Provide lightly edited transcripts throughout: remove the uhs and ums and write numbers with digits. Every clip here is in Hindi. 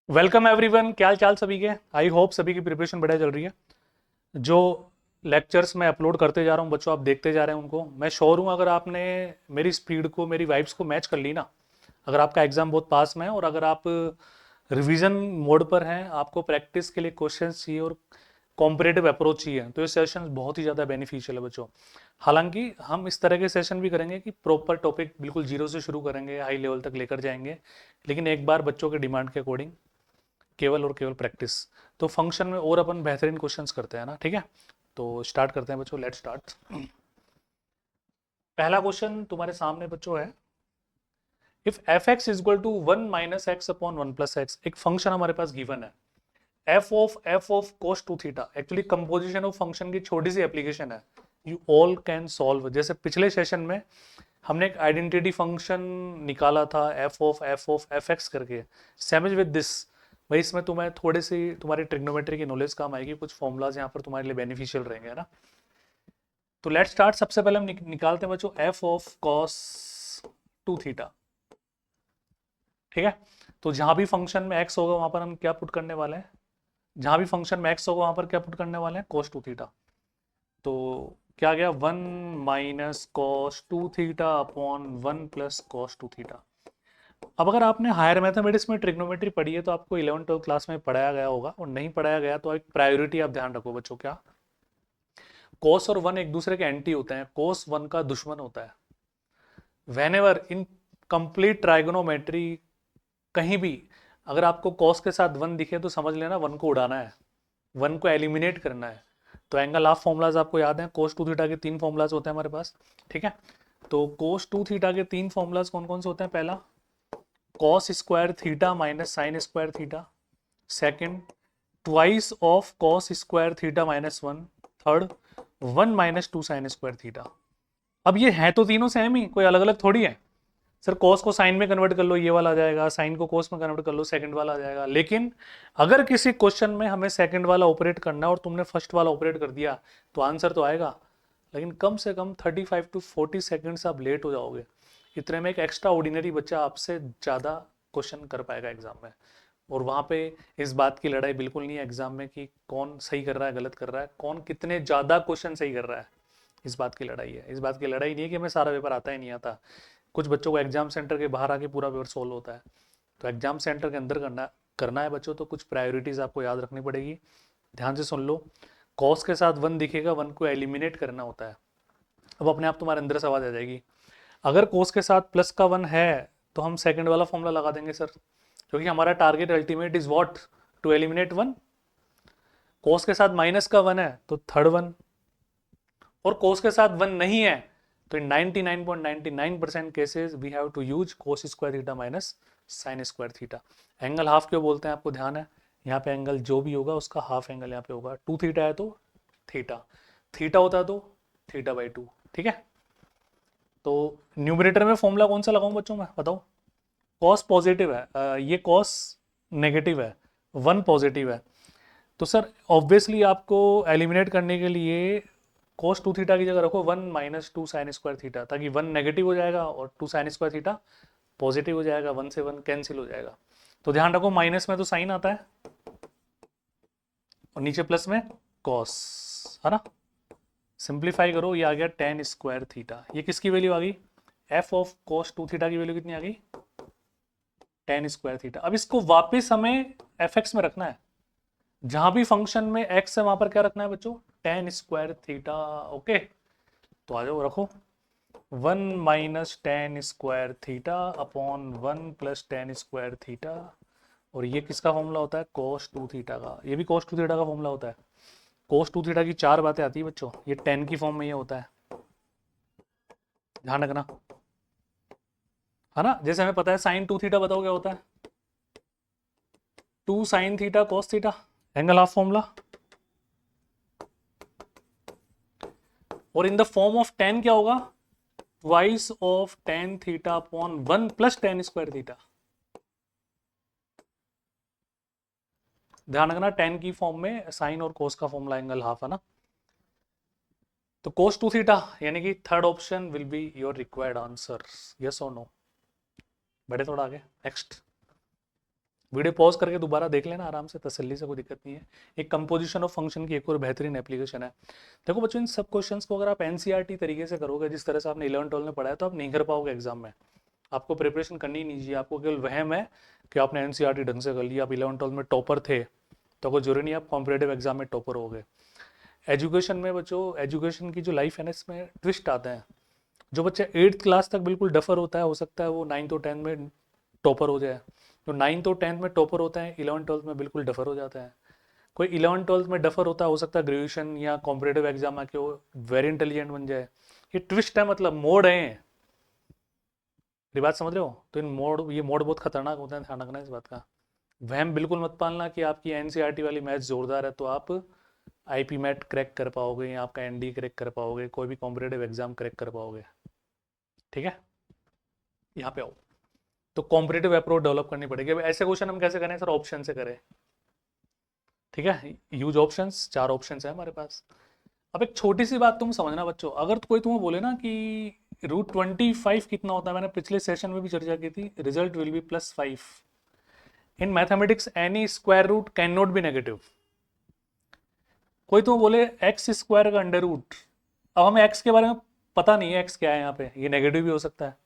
वेलकम एवरीवन, क्या हाल चाल सभी के। आई होप सभी की प्रिपरेशन बढ़िया चल रही है। जो लेक्चर्स मैं अपलोड करते जा रहा हूँ बच्चों, आप देखते जा रहे हैं उनको। मैं श्योर हूँ अगर आपने मेरी स्पीड को, मेरी वाइब्स को मैच कर ली ना, अगर आपका एग्जाम बहुत पास में है और अगर आप रिवीजन मोड पर हैं, आपको प्रैक्टिस के लिए क्वेश्चंस चाहिए और कॉम्पिटेटिव अप्रोच चाहिए, तो ये सेशन बहुत ही ज़्यादा बेनिफिशियल है बच्चों। हालांकि हम इस तरह के सेशन भी करेंगे कि प्रॉपर टॉपिक बिल्कुल जीरो से शुरू करेंगे, हाई लेवल तक लेकर जाएंगे, लेकिन एक बार बच्चों के डिमांड के अकॉर्डिंग केवल और केवल प्रैक्टिस। तो फंक्शन में और अपन बेहतरीन क्वेश्चंस करते हैं ना, ठीक है। तो स्टार्ट करते हैं बच्चों, लेट्स स्टार्ट। पहला क्वेश्चन तुम्हारे सामने बच्चों है, if f x is equal to one minus x upon one plus x. एक फंक्शन हमारे पास गिवन है, f of cos two theta. Actually composition of function की छोटी सी एप्लीकेशन है, यू ऑल कैन सॉल्व। जैसे पिछले सेशन में हमने एक आइडेंटिटी फंक्शन निकाला था, एफ ऑफ एफ एक्स करके, सेम इज विद दिस। भाई इसमें तुम्हें थोड़ी सी तुम्हारी ट्रिग्नोमेट्री की नॉलेज काम आएगी, कुछ फॉर्मूलाज यहाँ पर तुम्हारे लिए बेनिफिशियल रहेंगे, है ना। तो लेट्स स्टार्ट। सबसे पहले हम निकालते हैं बच्चों F of cos two theta, ठीक है। तो जहां भी फंक्शन में एक्स होगा वहां पर हम क्या पुट करने वाले हैं, जहां भी फंक्शन में एक्स होगा वहां पर क्या पुट करने वाले हैं, कॉस टू थीटा। तो क्या गया, one minus cos two theta upon one plus cos two theta. अब अगर आपने हायर मैथमेटिक्स में ट्रिग्नोमेट्री पढ़ी है तो आपको 11th 12th क्लास में पढ़ाया गया होगा, और नहीं पढ़ाया गया तो एक प्रायोरिटी आप ध्यान रखो बच्चों। क्या, कोस और वन एक दूसरे के एंटी होते हैं, कोस वन का दुश्मन होता है। When ever in complete trigonometry, कहीं भी अगर आपको कॉस के साथ वन दिखे तो समझ लेना वन को उड़ाना है, वन को एलिमिनेट करना है। तो एंगल ऑफ फॉर्मूलाज आपको याद है, कोस टू थीटा के तीन फॉर्मूलाज होते हैं हमारे पास, ठीक है। तो कोस टू थीटा के तीन फॉर्मूलाज कौन कौन से होते हैं, पहला cos square theta minus sine square theta, second twice of cos square theta minus one, third one minus two sine square theta. अब ये है तो तीनों सेम ही, कोई अलग अलग थोड़ी है। सर कॉस को साइन में कन्वर्ट कर लो, ये वाला आ जाएगा, साइन को कॉस में कन्वर्ट कर लो, सेकंड वाला आ जाएगा। लेकिन अगर किसी क्वेश्चन में हमें सेकंड वाला ऑपरेट करना है और तुमने फर्स्ट वाला ऑपरेट कर दिया तो आंसर तो आएगा, लेकिन कम से कम 35 to 40 सेकेंड्स आप लेट हो जाओगे। इतने में एक एक्स्ट्रा ऑर्डिनरी बच्चा आपसे ज़्यादा क्वेश्चन कर पाएगा एग्जाम में। और वहाँ पे इस बात की लड़ाई बिल्कुल नहीं है एग्जाम में कि कौन सही कर रहा है, गलत कर रहा है, कौन कितने ज़्यादा क्वेश्चन सही कर रहा है। इस बात की लड़ाई है। इस बात की लड़ाई नहीं है कि हमें सारा पेपर आता ही नहीं आता। कुछ बच्चों को एग्जाम सेंटर के बाहर आके पूरा पेपर सोल्व होता है। तो एग्जाम सेंटर के अंदर करना करना है बच्चों, तो कुछ प्रायोरिटीज आपको याद रखनी पड़ेगी। ध्यान से सुन लो, कॉस के साथ वन दिखेगा, वन को एलिमिनेट करना होता है। अब अपने आप तुम्हारे अंदर से आवाज आ जाएगी, अगर कोस के साथ प्लस का वन है तो हम सेकंड वाला फॉर्मूला लगा देंगे सर, क्योंकि हमारा target ultimate is what, to eliminate one. Cos के साथ माइनस का वन है तो थर्ड वन, और कोस के साथ वन नहीं है तो in 99.99% cases we have to use cos square theta minus sine square theta. Angle half क्यों बोलते हैं आपको ध्यान है, यहाँ पे एंगल जो भी होगा उसका हाफ एंगल यहाँ पे होगा। टू थीटा है तो थीटा, थीटा होता है तो थीटा बाई टू, ठीक है। तो न्यूमरेटर में फॉर्मूला कौन सा लगाऊं बच्चों, मैं बताओ। कॉस पॉजिटिव है, ये कॉस नेगेटिव है, वन पॉजिटिव है। तो सर ऑब्वियसली आपको एलिमिनेट करने के लिए cos टू थीटा की जगह रखो one minus two sine square theta, ताकि वन नेगेटिव हो जाएगा और two sine square theta positive हो जाएगा, वन से वन कैंसिल हो जाएगा। तो ध्यान रखो माइनस में तो साइन आता है और नीचे प्लस में cos, है ना। सिंप्लीफाई करो, ये आ गया टेन स्क्वायर थीटा। ये किसकी वैल्यू आ गई, f of cos two theta की वैल्यू कितनी आ गई, टेन स्क्वायर थीटा। अब इसको वापस हमें एफ एक्स में रखना है, जहां भी फंक्शन में एक्स है वहां पर क्या रखना है बच्चों, टेन स्क्वायर थीटा। ओके, तो आ जाओ रखो, one minus ten square theta upon one plus tan square theta. और ये किसका फॉर्मूला होता है, कोस टू थीटा का। ये भी कोस टू थीटा का फॉर्मूला होता है। कोस टू थीटा की चार बातें आती है बच्चों, ये टेन की फॉर्म में ये होता है, ध्यान रखना, है ना। जैसे हमें पता है साइन टू थीटा, बताओ क्या होता है, two sine theta cos theta, angle of formula. और in the form of tan क्या होगा, twice of tan theta upon one plus tan square theta. ध्यान रखना टेन की फॉर्म में साइन और कोस का फॉर्मूला एंगल हाफ, है ना। तो कोस टू थीटा यानी कि third option will be your required answer, yes और नो। बढ़े थोड़ा आगे, नेक्स्ट। वीडियो पॉज करके दोबारा देख लेना आराम से, तसल्ली से, कोई दिक्कत नहीं है। एक कंपोजिशन ऑफ फंक्शन की एक और बेहतरीन एप्लीकेशन है। देखो बच्चों, इन सब क्वेश्चंस को अगर आप एनसीईआरटी तरीके से करोगे, जिस तरह से आपने 11-12 में पढ़ा है, तो आप नहीं कर पाओगे एग्जाम में। आपको प्रिपरेशन करनी ही नहीं चाहिए। आपको केवल वहम है कि आपने एनसीईआरटी ढंग से कर लिया, आप 11-12 में टॉपर थे, तो कोई जरूरी नहीं आप कॉम्पिटेटिव एग्जाम में टॉपर हो गए। एजुकेशन में बच्चों, एजुकेशन की जो लाइफ है ना, इसमें ट्विस्ट आते हैं। जो बच्चा 8th क्लास तक बिल्कुल डफर होता है, हो सकता है वो 9th और 10th में टॉपर हो जाए। जो 9th और 10th में टॉपर होते हैं, 11th-12th में बिल्कुल डफर हो जाता है। कोई 11th-12th में डफर होता है, हो सकता है ग्रेजुएशन या कॉम्पिटेटिव एग्जाम आके वो वेरी इंटेलिजेंट बन जाए। ये ट्विस्ट है, मतलब मोड है। मेरी बात समझ रहे हो? तो इन मोड, ये मोड बहुत खतरनाक होते हैं, ध्यान रखना इस बात का। वहम बिल्कुल मत पालना कि आपकी एनसीईआरटी वाली मैथ जोरदार है तो आप आईपी मैट क्रैक कर पाओगे, या आपका एनडी क्रैक कर पाओगे, कोई भी कॉम्पिटेटिव एग्जाम क्रैक कर पाओगे। ठीक है, यहाँ पे आओ। तो कॉम्पिटेटिव अप्रोच डेवलप करनी पड़ेगी। अब ऐसे क्वेश्चन हम कैसे करें सर? ऑप्शन से करें। ठीक है, यूज ऑप्शंस, 4 ऑप्शंस है हमारे पास। अब एक छोटी सी बात तुम समझना बच्चों, अगर कोई तुम्हें बोले ना कि √25 कितना होता है, मैंने पिछले सेशन में भी चर्चा की थी, result will be +5। In mathematics any square root can not be negative. कोई तो बोले x² का अंडर रूट, अब हमें x के बारे में पता नहीं है, x क्या है यहाँ पे, ये नेगेटिव भी हो सकता है।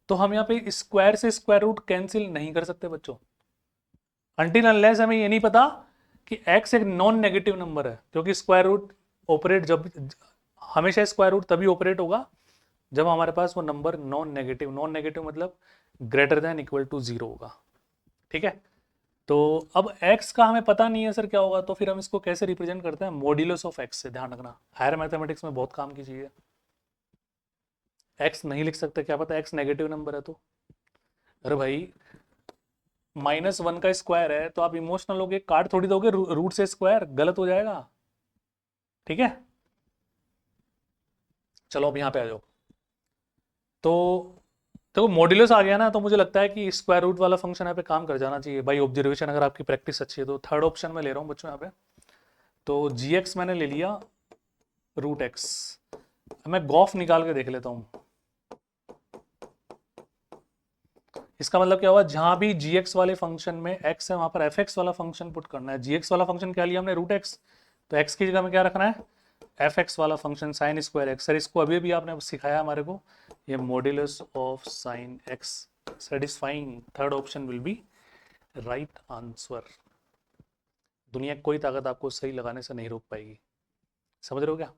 तो हम यहाँ पे स्क्वायर से स्क्वायर रूट कैंसिल नहीं कर सकते बच्चों, अनटिल अनलेस हमें ये नहीं पता कि x एक नॉन नेगेटिव नंबर है। क्योंकि स्क्वायर रूट ऑपरेट जब, हमेशा स्क्वायर रूट तभी ऑपरेट होगा जब हमारे पास वो नंबर नॉन नेगेटिव मतलब ग्रेटर देन इक्वल टू 0 होगा। ठीक है, तो अब x का हमें पता नहीं है सर क्या होगा, तो फिर हम इसको कैसे रिप्रेजेंट करते हैं? मॉड्यूलस ऑफ x से। ध्यान रखना, हायर मैथमेटिक्स में बहुत काम की चीज है। x नहीं लिख सकते, क्या पता x नेगेटिव नंबर है तो। अरे भाई, -1 का स्क्वायर है तो आप इमोशनल होगे, काट थोड़ी दोगे रूट से स्क्वायर, गलत हो जाएगा। ठीक है, चलो अब यहाँ पे आ जाओ। तो देखो मॉड्यूलस आ गया ना, तो मुझे लगता है कि स्क्वायर रूट वाला फंक्शन यहाँ पे काम कर जाना चाहिए बाई ऑब्जर्वेशन, अगर आपकी प्रैक्टिस अच्छी है तो। थर्ड ऑप्शन में ले रहा हूँ बच्चों यहाँ पे। तो gx मैंने ले लिया √x। मैं गॉफ निकाल के देख लेता हूँ। इसका मतलब क्या हुआ, जहां भी gx वाले फंक्शन में x है, वहां पर fx वाला फंक्शन पुट करना है। gx वाला फंक्शन क्या लिया हमने? √x। तो x की जगह में क्या रखना है? fx वाला फंक्शन sin²x। सर इसको अभी भी आपने सिखाया हमारे को, ये modulus of sin x satisfying third option will be right answer. दुनिया की कोई ताकत आपको सही लगाने से नहीं रोक पाएगी। समझ रहे हो क्या?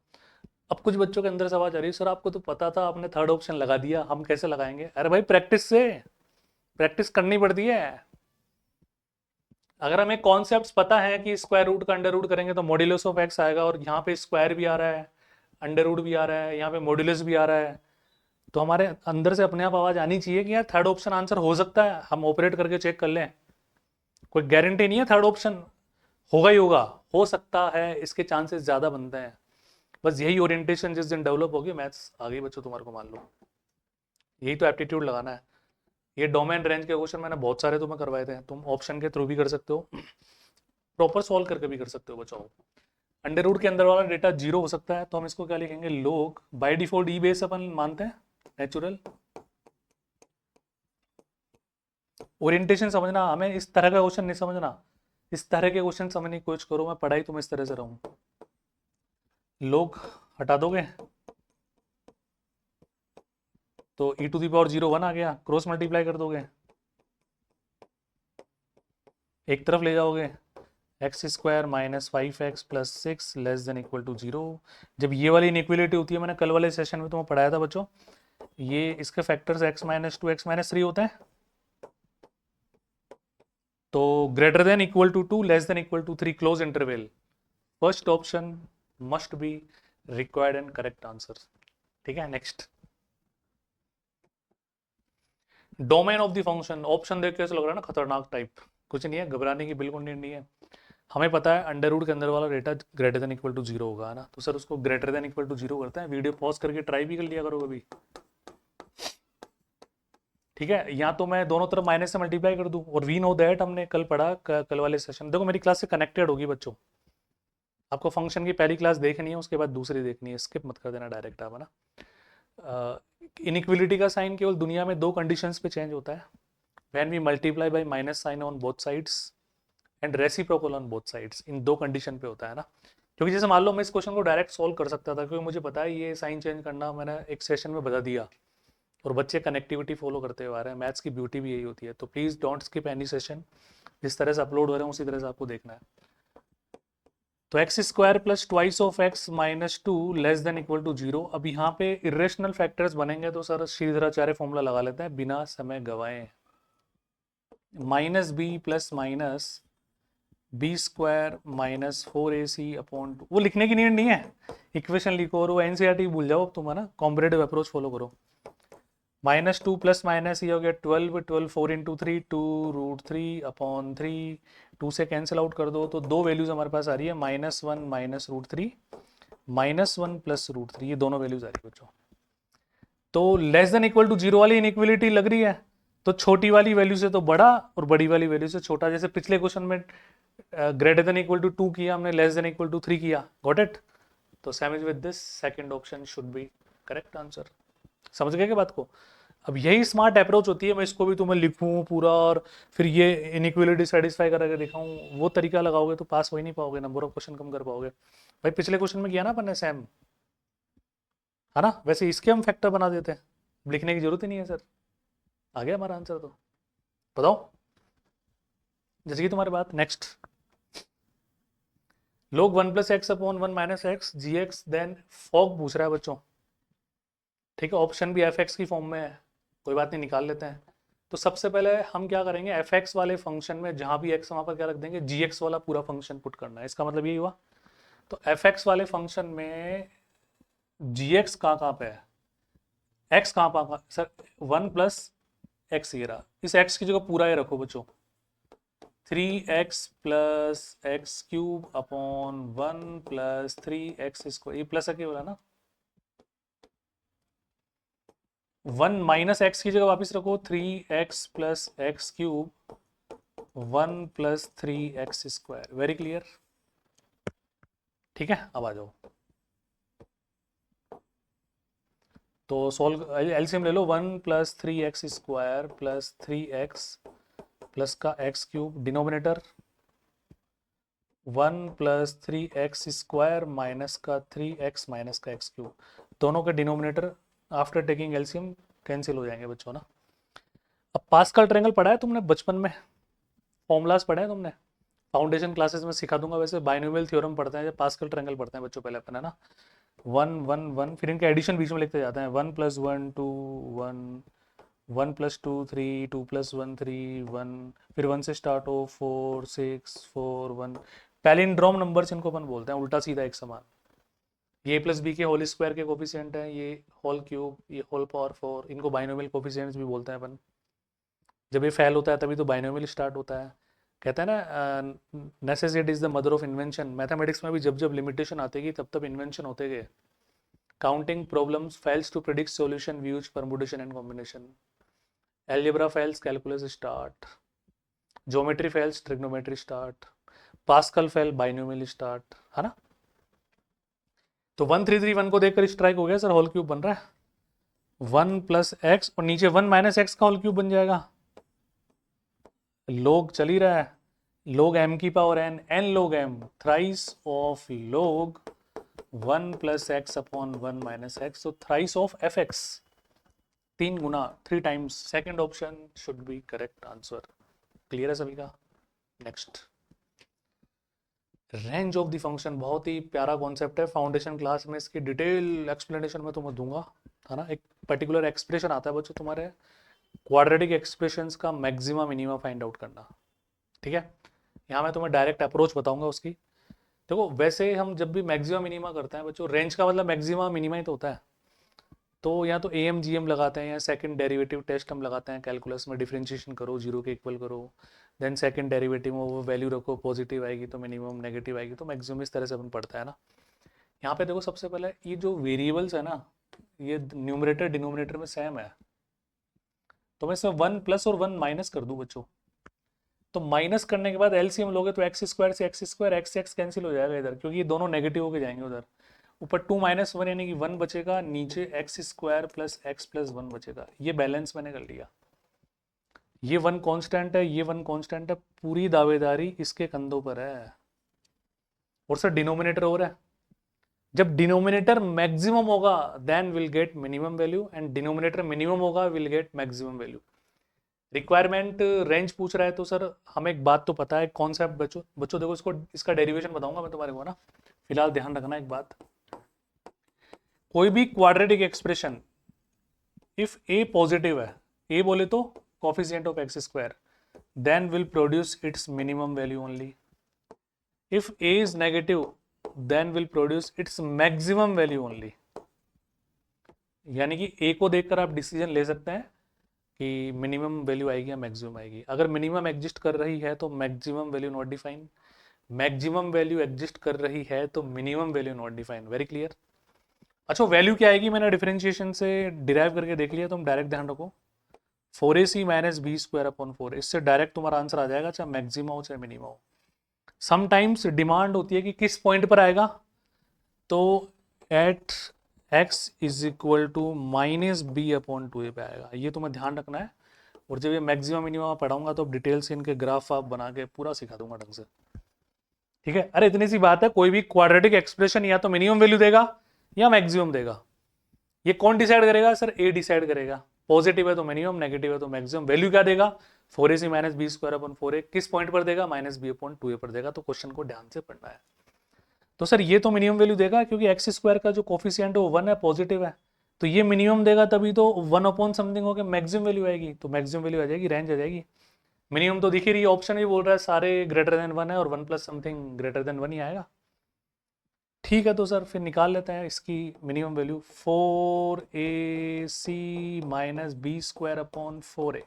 अब कुछ बच्चों के अंदर से आवाज आ रही है, सर आपको तो पता था, आपने थर्ड ऑप्शन लगा दिया, हम कैसे लगाएंगे? अरे भाई, प्रैक्टिस से, प्रैक्टिस करनी पड़ती है। अगर हमें कॉन्सेप्ट्स पता है कि स्क्वायर रूट का अंडर रूट करेंगे तो मॉड्यूलस ऑफ x आएगा, और यहाँ पे स्क्वायर भी आ रहा है, अंडर रूट भी आ रहा है, यहाँ पे मॉड्यूलस भी आ रहा है, तो हमारे अंदर से अपने आप आवाज आनी चाहिए कि यार थर्ड ऑप्शन आंसर हो सकता है। हम ऑपरेट करके चेक कर लें, कोई गारंटी नहीं है थर्ड ऑप्शन होगा ही होगा, हो सकता है, इसके चांसेस ज्यादा बनते हैं। बस यही ओरिएंटेशन जिस दिन डेवलप होगी, मैथ्स आ गई बच्चों तुम्हारे को, मान लो। यही तो एप्टीट्यूड लगाना है। ये डोमेन रेंज के क्वेश्चन मैंने बहुत सारे तुम्हें करवाए थे, तुम ऑप्शन के थ्रू भी कर सकते हो, प्रॉपर सॉल्व करके भी कर सकते हो बच्चों। अंडर रूट के अंदर वाला डेटा 0 हो सकता है, तो हम इसको क्या लिखेंगे? लोग बाय डिफॉल्ट ई बेस अपन मानते हैं, नेचुरल। ओरिएंटेशन समझना, हमें इस तरह का क्वेश्चन नहीं समझना, इस तरह के क्वेश्चन समझने की कोशिश करो। मैं पढ़ाई तुम इस तरह से रहूं, लोग हटा दोगे तो e⁻0 1 आ गया, क्रॉस मल्टीप्लाई कर दोगे, एक तरफ ले जाओगे, x² - 5x + 6 < 0। जब ये वाली इनइक्वालिटी होती है, मैंने कल वाले सेशन में तुम्हें पढ़ाया था बच्चों, ये इसके फैक्टर्स x - 2 x - 3 होते हैं। तो greater than equal to 2, less than equal to 3, close interval, first option must be required and correct answer. ठीक है, next. Domain of the function, option देख के ऐसा लग रहा है ना खतरनाक टाइप, कुछ नहीं है, घबराने की बिल्कुल नीड नहीं है। हमें पता है अंडर रूट के अंदर वाला data greater than equal to 0 होगा, है ना, तो सर उसको ग्रेटर देन इक्वल टू 0 करते हैं। वीडियो पॉज करके ट्राई भी कर लिया करो कभी। ठीक है, या तो मैं दोनों तरफ माइनस से मल्टीप्लाई कर दूं, और वी नो दैट हमने कल पढ़ा, कल वाले सेशन, देखो मेरी क्लास से कनेक्टेड होगी बच्चों। आपको फंक्शन की पहली क्लास देखनी है, उसके बाद दूसरी देखनी है, स्किप मत कर देना डायरेक्ट आप, है ना। इनइक्वलिटी का साइन केवल दुनिया में 2 कंडीशंस पे चेंज होता है, when we multiply by minus sign on both sides and reciprocal on both sides, इन दो कंडीशन पे होता है ना। क्योंकि जैसे मान लो मैं इस क्वेश्चन को डायरेक्ट सॉल्व कर सकता था, क्योंकि मुझे पता है ये साइन चेंज करना मैंने एक सेशन में बता दिया, और बच्चे कनेक्टिविटी फॉलो करते हुए आ रहे हैं। मैथ्स की ब्यूटी भी यही होती है। तो please don't skip any session, जिस तरह से अपलोड हो रहे हैं उसी तरह से आपको देखना है। तो x square plus twice of x minus two less than equal to zero. अब यहाँ पे इरेशनल फैक्टर्स बनेंगे तो सर श्रीधराचार्य फॉर्मूला लगा लेते हैं बिना समय गवाए। Minus b plus minus b square minus 4ac upon two, वो लिखने की नीड नहीं है, इक्वेशन लिखो और वो एनसीईआरटी भूल जाओ अब तुम, है ना, कॉम्परेटिव अप्रोच फॉलो करो। माइनस टू प्लस माइनस ये हो गया 12, 12 4 इंटू 3 2√3 अपॉन 3, 2 से कैंसिल आउट कर दो तो दो वैल्यूज हमारे पास आ रही है, -1 माइनस √3 -1 प्लस √3, ये दोनों वैल्यूज आ रही है बच्चों। तो less than equal to zero वाली इनइक्वलिटी लग रही है, तो छोटी वाली वैल्यू से तो बड़ा और बड़ी वाली वैल्यू से छोटा। जैसे पिछले क्वेश्चन में ग्रेटर देन इक्वल टू 2 किया हमने, लेस देन इक्वल टू 3 किया, गॉट इट। तो same is with this, second option should be correct answer. समझ गए क्या बात को? अब यही स्मार्ट अप्रोच होती है, मैं इसको भी तुम्हें लिखूं पूरा और फिर ये इनइक्वलिटी सेटिस्फाई करके दिखाऊं, वो तरीका लगाओगे तो पास हो ही नहीं पाओगे, नंबर ऑफ क्वेश्चन कम कर पाओगे। भाई पिछले क्वेश्चन में किया ना अपन ने सेम, है ना, वैसे इसके हम फैक्टर बना देते हैं, लिखने की जरूरत ही नहीं है सर। आ गया हमारा आंसर। तो बताओ जैसे कि तुम्हारी बात। Next, log 1 plus x upon 1 minus x g x then fog पूछ रहा है बच्चों, ठीक है। ऑप्शन भी एफ एक्स की फॉर्म में है, कोई बात नहीं, निकाल लेते हैं। तो सबसे पहले हम क्या करेंगे, एफ एक्स वाले फंक्शन में जहां भी एक्स वहां पर क्या रख देंगे, जी एक्स वाला पूरा फंक्शन पुट करना है, इसका मतलब यही हुआ। तो एफ एक्स वाले फंक्शन में जी एक्स कहाँ पे है, एक्स कहाँ सर, 1 प्लस एक्स ये रहा, इस एक्स की जगह पूरा ये रखो बच्चों, 3x plus x cube upon 1 plus 3x square, ये प्लस है बोला ना, 1 माइनस एक्स की जगह वापस रखो 3x plus x cube 1 plus 3x square. Very clear, ठीक है। अब आ जाओ, तो सोल्व एलसीएम ले लो, 1 plus 3x square plus 3x plus का x cube, denominator 1 plus 3x square minus का 3x माइनस का एक्स क्यूब, दोनों के denominator after taking LCM cancel हो जाएंगे बच्चों ना। अब पास्कल ट्रायंगल पढ़ा है तुमने बचपन में, फॉर्मूलाज पढ़े हैं तुमने, फाउंडेशन क्लासेस में सिखा दूंगा। वैसे बाइनोमियल थ्योरम पढ़ते हैं या पास्कल ट्रायंगल पढ़ते हैं बच्चों पहले अपन, है ना। 1 1 1 फिर इनके एडिशन बीच में लिखते जाते हैं, 1 प्लस 1 2 1 1 प्लस 2 3 2 प्लस 1 3 1, फिर 1 से स्टार्ट हो 4 6 4 1। पैलिंड्रोम नंबर्स इनको अपन बोलते हैं, उल्टा सीधा एक समान। ये प्लस बी के होल स्क्वायर के कोफिशिएंट हैं, ये होल क्यूब, ये होल पावर 4, इनको बाइनोमियल कोफिशिएंट्स भी बोलते हैं अपन। जब ये फेल होता है तभी तो बाइनोमियल स्टार्ट होता है। कहते हैं ना necessity is the mother of invention. Mathematics में भी जब जब लिमिटेशन आती तब तब इन्वेंशन होते गए। Counting problems fails to predict solution, we use permutation and combination. Algebra fails, calculus start. Geometry fails, trigonometry start. Pascal fail, binomial start, है ना। तो 1331 को देखकर स्ट्राइक हो गया सर, होल क्यूब बन रहा है 1 प्लस एक्स और नीचे 1 माइनस एक्स का होल क्यूब बन जाएगा। लोग चल ही रहा है, log m की power n, n log m, thrice of log 1 plus x upon 1 minus x, तो थ्राइस ऑफ एफ एक्स, 3 गुना, 3 times. Second option should be correct answer. Clear है सभी का? Next, range of the function, बहुत ही प्यारा कॉन्सेप्ट है। फाउंडेशन क्लास में इसकी डिटेल एक्सप्लेनेशन मैं तुम्हें दूंगा, है ना। एक पर्टिकुलर एक्सप्रेशन आता है बच्चों तुम्हारे, क्वाड्रेटिक एक्सप्रेशंस का मैक्सिमा मिनिमा फाइंड आउट करना, ठीक है। यहाँ मैं तुम्हें डायरेक्ट अप्रोच बताऊंगा उसकी। देखो वैसे हम जब भी मैक्सिमा मिनिमा करते हैं बच्चों, रेंज का मतलब मैक्सिमा मिनिमा ही तो होता है। तो या तो एम जी एम लगाते हैं या सेकंड डेरिवेटिव टेस्ट हम लगाते हैं कैलकुलस में, डिफरेंशिएशन करो, जीरो के इक्वल करो, देन सेकंड डेरिवेटिव में वो वैल्यू रखो, पॉजिटिव आएगी तो मिनिमम, नेगेटिव आएगी तो मैक्सिमम, इस तरह से अपन पढ़ता है ना। यहाँ पे देखो सबसे पहले ये जो वेरिएबल्स है ना, ये न्यूमरेटर डिनोमिनेटर में सेम है, तो मैं इसमें 1 प्लस और 1 माइनस कर दूं बच्चों। तो माइनस करने के बाद एलसीएम लोगे तो एक्स स्क्वायर से एक्स स्क्वायर, एक्स से एक्स कैंसिल हो जाएगा इधर, क्योंकि ये दोनों नेगेटिव होके जाएंगे उधर। ऊपर 2 माइनस 1 यानी कि 1 बचेगा, नीचे x square plus x plus 1 बचेगा। ये बैलेंस मैंने कर लिया। ये वन कांस्टेंट है, ये वन कांस्टेंट है, पूरी दावेदारी इसके कंधों पर है। और सर डिनोमिनेटर हो रहा है, जब डिनोमिनेटर मैक्सिमम होगा then will get minimum value, and denominator minimum होगा will get maximum value. Requirement range पूछ रहा है तो सर हमें एक बात तो पता है, कॉन्सेप्ट बच्चों बच्चों देखो, इसको इसका डेरिवेशन बताऊंगा मैं तुम्हारे को ना, फिलहाल ध्यान रखना एक बात। कोई भी quadratic expression if a positive है, ए बोले तो coefficient of x square, then will produce its minimum value only. If a is negative then will produce its maximum value only. यानी कि ए को देखकर आप डिसीजन ले सकते हैं कि मिनिमम वैल्यू आएगी या मैक्सिमम आएगी। अगर मिनिमम एग्जिस्ट कर रही है तो maximum value not define, maximum value exist कर रही है तो minimum value not define. Very clear. अच्छा वैल्यू क्या आएगी, मैंने डिफरेंशिएशन से डिराइव करके देख लिया, तुम डायरेक्ट ध्यान रखो, 4ac minus b square upon 4, इससे डायरेक्ट तुम्हारा आंसर आ जाएगा, चाहे मैक्सिमम हो चाहे मिनिमम हो। समटाइम्स डिमांड होती है कि किस पॉइंट पर आएगा, तो at x is equal to minus b upon 2a पे आएगा, ये तुम्हें ध्यान रखना है। और जब ये मैक्सिमम मिनिमम पढ़ाऊंगा तो डिटेल से इनके ग्राफ आप बना के पूरा सिखा दूंगा ढंग से, ठीक है। अरे इतनी सी बात है, कोई भी क्वाड्रेटिक एक्सप्रेशन या तो मिनिमम वैल्यू देगा या मैक्सिमम देगा, ये कौन डिसाइड करेगा सर, ए डिसाइड करेगा। पॉजिटिव है तो मिनिमम, नेगेटिव है तो मैक्सिमम। वैल्यू क्या देगा, 4ac minus b square upon 4a, किस पॉइंट पर देगा, माइनस बी अपॉन 2a पर देगा। तो क्वेश्चन को ध्यान से पढ़ना है। तो सर ये तो मिनिमम वैल्यू देगा क्योंकि एक्स स्क्वायर का जो कोफिशिएंट है वो 1 है, पॉजिटिव है, तो ये मिनिमम देगा, तभी तो 1 अपॉन समथिंग होकर मैक्सिमम वैल्यू आएगी, तो मैक्सिमम वैल्यू आ जाएगी, रेंज आ जाएगी। मिनिमम तो दिख ही रही है, ऑप्शन भी बोल रहा है सारे ग्रेटर देन 1 है और 1 प्लस समथिंग ग्रेटर देन 1 ही आएगा। ठीक है, तो सर फिर निकाल लेते हैं इसकी minimum value, 4ac minus b square upon 4a।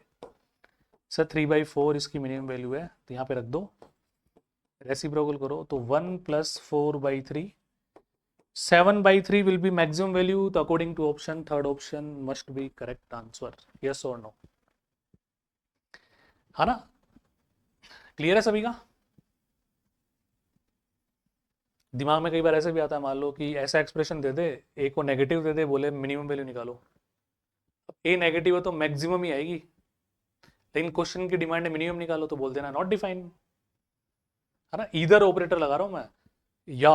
Sir 3/4 इसकी मिनिमम वैल्यू है, तो यहाँ पे रख दो, रेसिप्रोकल करो तो 1 plus 4/3, 7/3 will be maximum value, तो according to option third option must be correct answer, yes or no, है ना। क्लियर है सभी का। दिमाग में कई बार ऐसे भी आता है, मान लो कि ऐसा एक्सप्रेशन दे दे, ए को नेगेटिव दे दे, बोले मिनिमम वैल्यू निकालो, ए नेगेटिव है तो मैक्सिमम ही आएगी, लेकिन क्वेश्चन की डिमांड है मिनिमम निकालो, तो बोल देना नॉट डिफाइन, है ना। इधर ऑपरेटर लगा रहा हूं मैं, या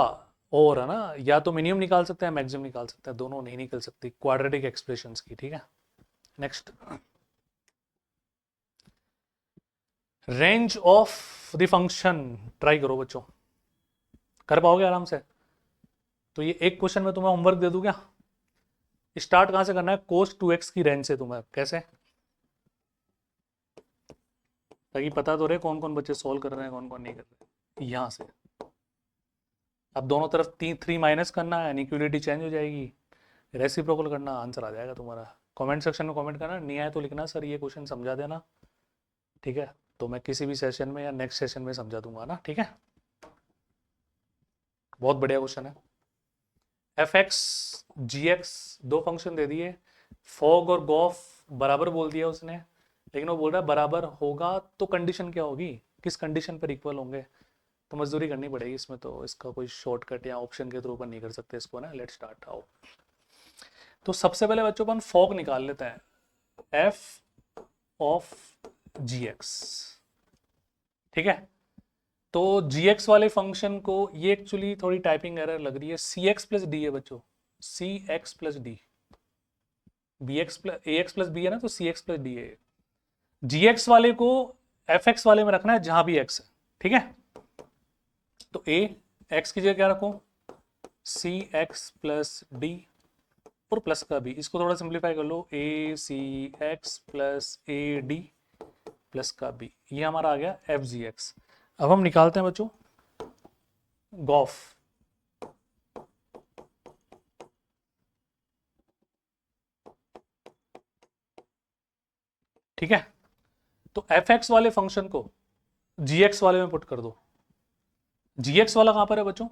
और, है ना, या तो मिनिमम निकाल सकते हैं मैक्सिमम निकाल सकते हैं, दोनों नहीं निकल सकती क्वाड्रेटिक एक्सप्रेशंस की, ठीक है। Next, range of the function, try करो बच्चों, कर पाओगे आराम से। तो ये एक क्वेश्चन में तुम्हें होमवर्क दे दूं क्या, स्टार्ट कहां से करना है, cos 2x की रेंज से। तुम्हें कैसे, ताकि पता तो रहे कौन कौन बच्चे सॉल्व कर रहे हैं कौन कौन नहीं कर रहे। यहां से अब दोनों तरफ 3 माइनस करना है, इक्वलिटी चेंज हो जाएगी, रेसिप्रोकल करना, आंसर आ जाएगा तुम्हारा। कमेंट सेक्शन में कमेंट करना, नहीं आए तो लिखना सर ये क्वेश्चन समझा देना, ठीक है, तो मैं किसी भी सेशन में या नेक्स्ट सेशन में समझा दूंगा ना, ठीक है। बहुत बढ़िया क्वेश्चन है। fx gx दो फंक्शन दे दिए, फॉग और गॉफ बराबर बोल दिया उसने, लेकिन वो बोल रहा है बराबर होगा तो कंडीशन क्या होगी, किस कंडीशन पर इक्वल होंगे, तो मजदूरी करनी पड़ेगी इसमें, तो इसका कोई शॉर्टकट या ऑप्शन के थ्रू पर नहीं कर सकते इसको ना। लेट स्टार्ट आओ। तो सबसे पहले बच्चों अपन फॉग निकाल लेते हैं, f ऑफ gx, ठीक है। तो gx वाले फंक्शन को, ये एक्चुअली थोड़ी टाइपिंग एरर लग रही है, cx प्लस डी है बच्चों, cx plus D, bx plus ax plus b है ना, तो cx प्लस डी है। gx वाले को fx वाले में रखना है जहां भी x है, ठीक है। तो a x की जगह क्या रखो, cx प्लस डी और प्लस का b, इसको थोड़ा सिंप्लीफाई कर लो, acx प्लस ad प्लस का b, ये हमारा आ गया fgx। अब हम निकालते हैं बच्चों गॉफ, ठीक है। तो fx वाले फंक्शन को gx वाले में पुट कर दो, gx वाला कहां पर है बच्चों,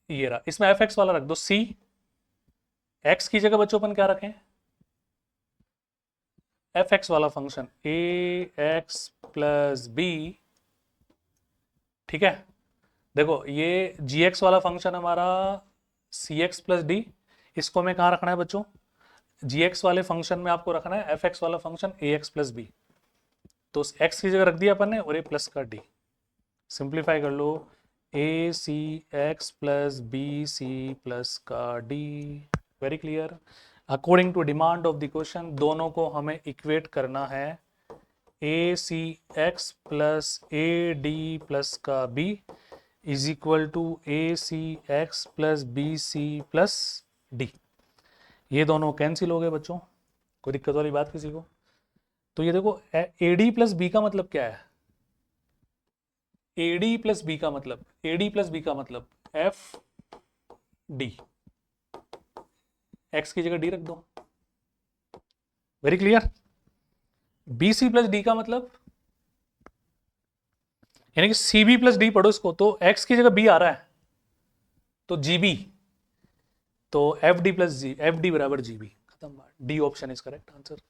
ये रहा, इसमें fx वाला रख दो c, x की जगह बच्चों अपन क्या रखें, fx वाला फंक्शन ax प्लस b, ठीक है। देखो ये gx वाला फंक्शन हमारा cx प्लस डी, इसको हमें कहाँ रखना है बच्चों, gx वाले फंक्शन में आपको रखना है fx वाला फंक्शन ax प्लस बी, तो एक्स की जगह रख दिया अपन ने और ये प्लस का डी, सिंप्लीफाई कर लो, a c x plus b C plus का D. Very clear. According to demand of the question दोनों को हमें इक्वेट करना है, a c x plus a d plus का b is equal to a c x plus b C plus d. ये दोनों कैंसिल हो गए बच्चों, कोई दिक्कत वाली बात किसी को? तो ये देखो ए डी प्लस बी का मतलब क्या है, ए डी प्लस बी का मतलब, ए डी प्लस बी का मतलब एफ डी, एक्स की जगह डी रख दो। Very clear. बी सी प्लस डी का मतलब यानी कि सी बी प्लस डी पढ़ो इसको, तो एक्स की जगह बी आ रहा है तो जी बी, तो एफ डी प्लस जी, एफ डी बराबर जी बी, खत्म बात। D option is correct answer.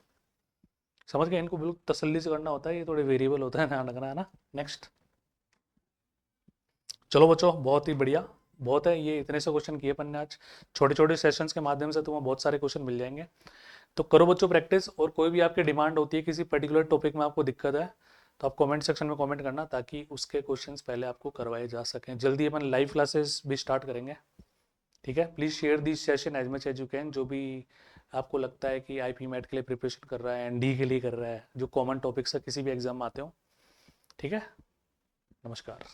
समझ गए? इनको बिल्कुल तसल्ली से करना होता है, ये थोड़े वेरिएबल होता है, ध्यान रखना है ना। नेक्स्ट। चलो बच्चों, बहुत ही बढ़िया, बहुत है ये, इतने से क्वेश्चन किए अपन ने आज। छोटे छोटे सेशंस के माध्यम से तुम्हें बहुत सारे क्वेश्चन मिल जाएंगे। तो करो बच्चों प्रैक्टिस, और कोई भी आपकी डिमांड होती है किसी पर्टिकुलर टॉपिक में आपको दिक्कत है तो आप कमेंट सेक्शन में कमेंट करना, ताकि उसके क्वेश्चंस पहले आपको करवाए जा सकें। जल्दी अपन लाइव क्लासेस भी स्टार्ट करेंगे, ठीक है। Please share this session as much as you can. जो भी आपको लगता है कि आईपी मैट के लिए प्रिपरेशन कर रहा है, एनडी के लिए कर रहा है, जो कॉमन टॉपिक्स है किसी भी एग्जाम में आते हो, ठीक है। नमस्कार।